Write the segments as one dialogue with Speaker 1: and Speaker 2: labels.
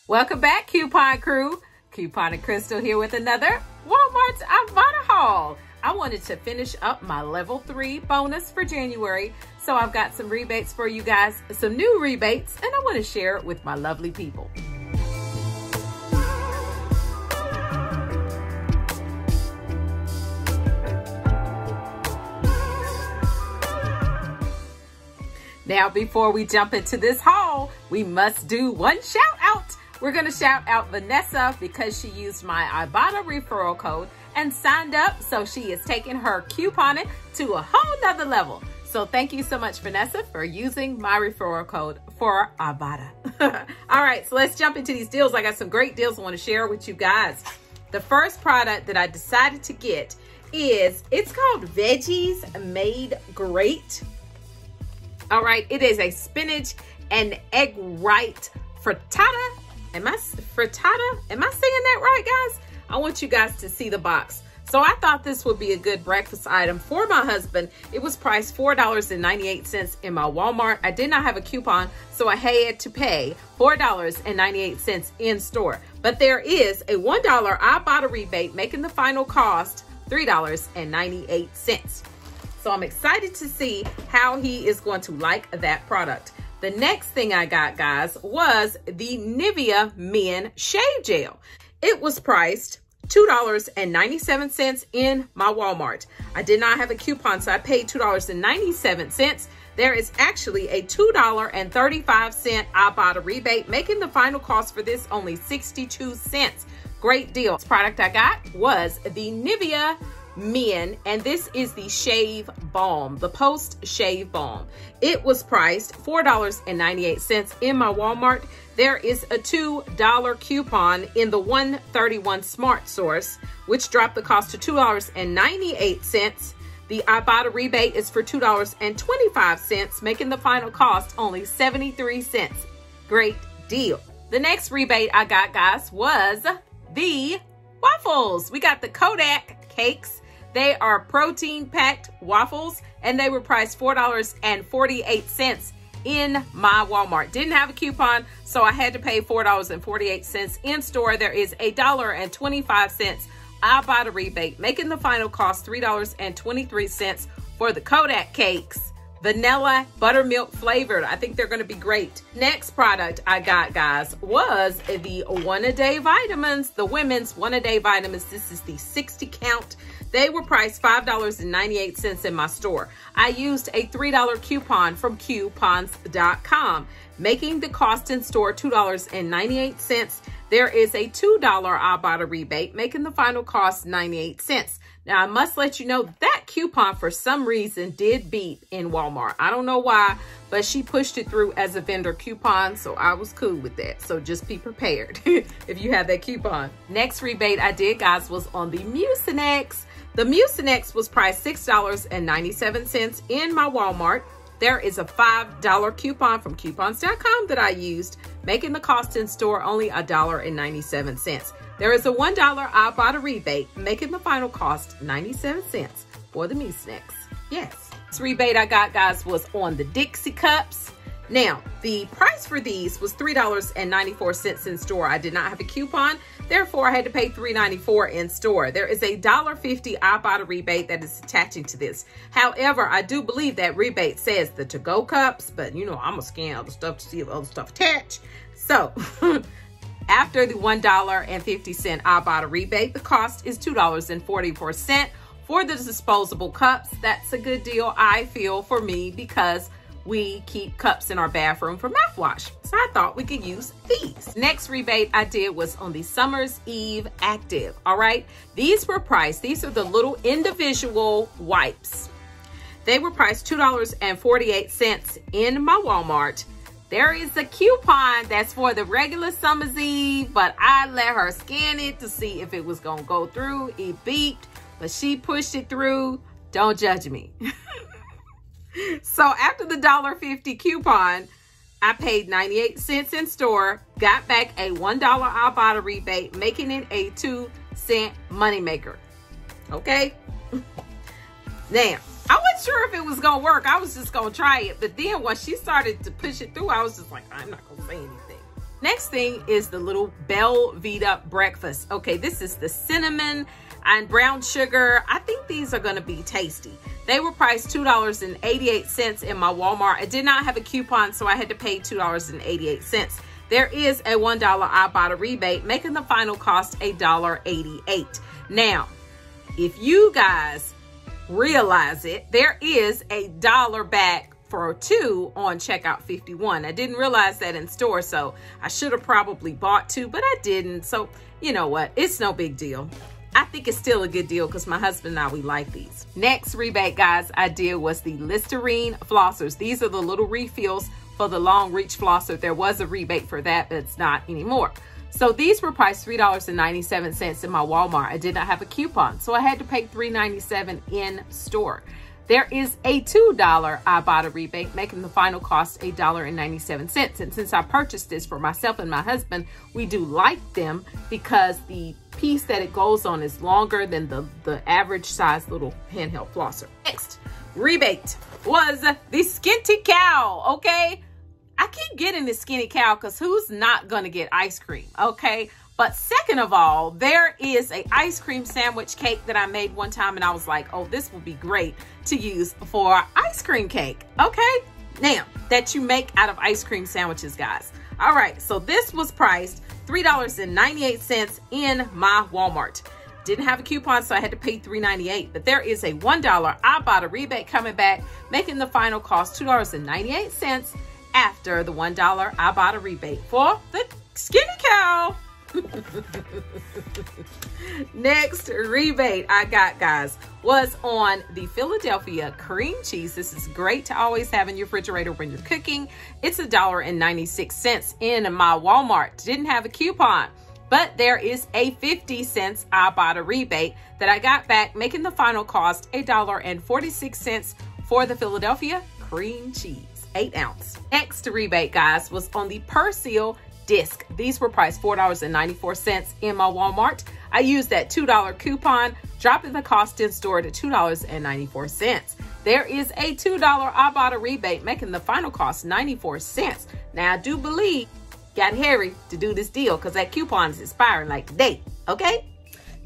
Speaker 1: Welcome back, Coupon Crew. Coupon and Crystal here with another Walmart's Ibotta haul. I wanted to finish up my level 3 bonus for January, so I've got some rebates for you guys, some new rebates, and I want to share it with my lovely people. Now, before we jump into this haul, we must do one shout out. We're going to shout out Vanessa because she used my Ibotta referral code and signed up. So she is taking her couponing to a whole nother level. So thank you so much, Vanessa, for using my referral code for Ibotta. All right, so let's jump into these deals. I got some great deals I want to share with you guys. The first product that I decided to get is, it's called Veggies Made Great. All right, it is a spinach and egg white frittata. Am I saying that right, guys? I want you guys to see the box. So I thought this would be a good breakfast item for my husband. It was priced $4.98 in my Walmart. I did not have a coupon, so I had to pay $4.98 in store. But there is a $1 Ibotta rebate, making the final cost $3.98. So I'm excited to see how he is going to like that product. The next thing I got, guys, was the Nivea Men Shave Gel. It was priced $2.97 in my Walmart. I did not have a coupon, so I paid $2.97. There is actually a $2.35 Ibotta rebate, making the final cost for this only 62 cents. Great deal. This product I got was the Nivea Men, and this is the shave balm, the post shave balm. It was priced $4.98 in my Walmart. There is a $2 coupon in the 131 Smart Source, which dropped the cost to $2.98. The Ibotta rebate is for $2.25, making the final cost only 73 cents. Great deal. The next rebate I got, guys, was the waffles. We got the Kodak cakes. They are protein-packed waffles, and they were priced $4.48 in my Walmart. Didn't have a coupon, so I had to pay $4.48 in store. There is a $1.25 Ibotta rebate, making the final cost $3.23 for the Kodak cakes. Vanilla buttermilk flavored. I think they're going to be great. Next product I got, guys, was the One-A-Day vitamins, the women's One-A-Day vitamins. This is the 60 count. They were priced $5.98 in my store. I used a $3 coupon from coupons.com, making the cost in store $2.98. There is a $2 Ibotta rebate, making the final cost 98 cents. Now, I must let you know that coupon, for some reason, did beat in Walmart. I don't know why, but she pushed it through as a vendor coupon, so I was cool with that. So just be prepared if you have that coupon. Next rebate I did, guys, was on the Mucinex. The Mucinex was priced $6.97 in my Walmart. There is a $5 coupon from coupons.com that I used, making the cost in store only $1.97. There is a $1 Ibotta rebate, making the final cost 97 cents for the Mucinex. Yes. This rebate I got, guys, was on the Dixie cups. Now, the price for these was $3.94 in store. I did not have a coupon, therefore I had to pay $3.94 in store. There is a $1.50 Ibotta rebate that is attaching to this. However, I do believe that rebate says the to-go cups, but you know, I'm gonna scan other stuff to see if other stuff attached. So, after the $1.50 Ibotta rebate, the cost is $2.44 for the disposable cups. That's a good deal, I feel, for me, because we keep cups in our bathroom for mouthwash. So I thought we could use these. Next rebate I did was on the Summer's Eve Active. All right, these were priced, these are the little individual wipes. They were priced $2.48 in my Walmart. There is a coupon that's for the regular Summer's Eve, but I let her scan it to see if it was gonna go through. It beeped, but she pushed it through. Don't judge me. So after the $1.50 coupon, I paid 98 cents in store, got back a $1 Ibotta rebate, making it a 2-cent moneymaker. Okay? Now, I wasn't sure if it was going to work. I was just going to try it. But then once she started to push it through, I was just like, I'm not going to say anything. Next thing is the little Belvita breakfast. Okay, this is the cinnamon and brown sugar. I think these are gonna be tasty. They were priced $2.88 in my Walmart. I did not have a coupon, so I had to pay $2.88. There is a $1 Ibotta rebate, making the final cost $1.88. Now, if you guys realize it, there is a $1 back for 2 on checkout 51. I didn't realize that in store, so I should have probably bought 2, but I didn't. So you know what? It's no big deal. I think it's still a good deal because my husband and I, we like these. Next rebate, guys, I did was the Listerine flossers. These are the little refills for the long reach flosser. There was a rebate for that, but it's not anymore. So these were priced $3.97 in my Walmart. I did not have a coupon, so I had to pay $3.97 in store. There is a $2 Ibotta rebate, making the final cost $1.97. And since I purchased this for myself and my husband, we do like them because the piece that it goes on is longer than the average size little handheld flosser. Next rebate was the Skinty Cow, okay? I keep getting the Skinny Cow because who's not gonna get ice cream, okay? But second of all, there is a ice cream sandwich cake that I made one time and I was like, oh, this will be great to use for ice cream cake, okay? Now, that you make out of ice cream sandwiches, guys. All right, so this was priced $3.98 in my Walmart. Didn't have a coupon, so I had to pay $3.98, but there is a $1 Ibotta rebate coming back, making the final cost $2.98 after the $1 Ibotta rebate for the Skinny Cow. Next rebate I got, guys, was on the Philadelphia cream cheese. This is great to always have in your refrigerator when you're cooking. It's $1.96 in my Walmart. Didn't have a coupon, but there is a 50-cent Ibotta rebate that I got back, making the final cost $1.46 for the Philadelphia cream cheese, 8 ounce. Next rebate, guys, was on the Persil disc. These were priced $4.94 in my Walmart. I used that $2 coupon, dropping the cost in store to $2.94. There is a $2 Ibotta rebate, making the final cost 94 cents. Now, I do believe got Harry to do this deal because that coupon is expiring like today, okay?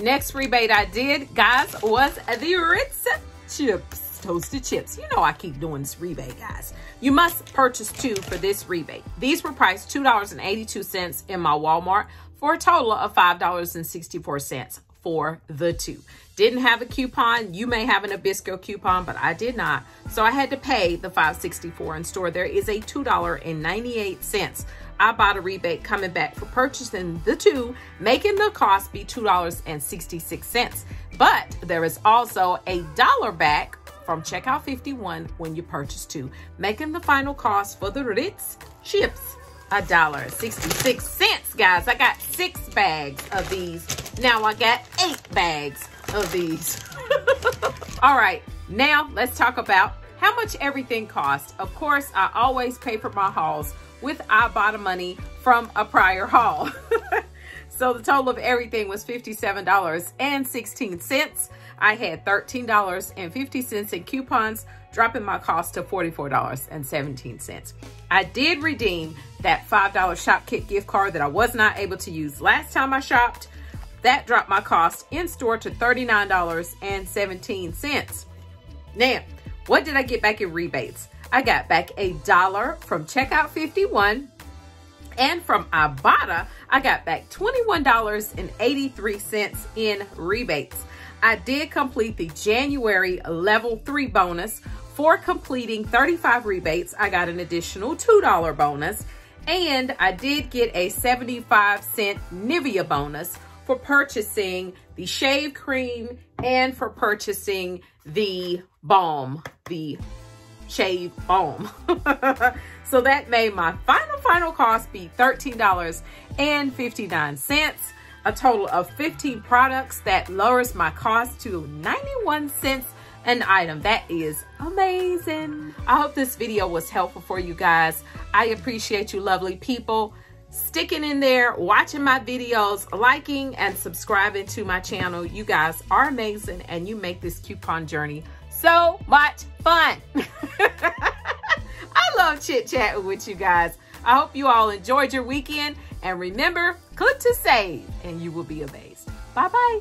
Speaker 1: Next rebate I did, guys, was the Ritz chips. Toasted chips. You know I keep doing this rebate, guys. You must purchase 2 for this rebate. These were priced $2.82 in my Walmart for a total of $5.64 for the 2. Didn't have a coupon. You may have an Nabisco coupon, but I did not. So I had to pay the $5.64 in store. There is a $2.98 Ibotta rebate coming back for purchasing the 2, making the cost be $2.66. But there is also a $1 back from checkout 51 when you purchase 2, making the final cost for the Ritz chips $1.66. Guys, I got 6 bags of these. Now I got 8 bags of these. All right, now let's talk about how much everything costs. Of course, I always pay for my hauls with Ibotta money from a prior haul. So the total of everything was $57.16. I had $13.50 in coupons, dropping my cost to $44.17. I did redeem that $5 Shop Kit gift card that I was not able to use last time I shopped. That dropped my cost in store to $39.17. Now, what did I get back in rebates? I got back $1 from checkout 51. And from Ibotta, I got back $21.83 in rebates. I did complete the January level 3 bonus. For completing 35 rebates, I got an additional $2 bonus. And I did get a 75-cent Nivea bonus for purchasing the shave cream and for purchasing the balm, the shave balm. So that made my final cost be $13.59. A total of 15 products that lowers my cost to 91 cents an item. That is amazing. I hope this video was helpful for you guys. I appreciate you lovely people sticking in there, watching my videos, liking and subscribing to my channel. You guys are amazing and you make this coupon journey so much fun. I love chit-chatting with you guys. I hope you all enjoyed your weekend. And remember, click to save and you will be amazed. Bye-bye.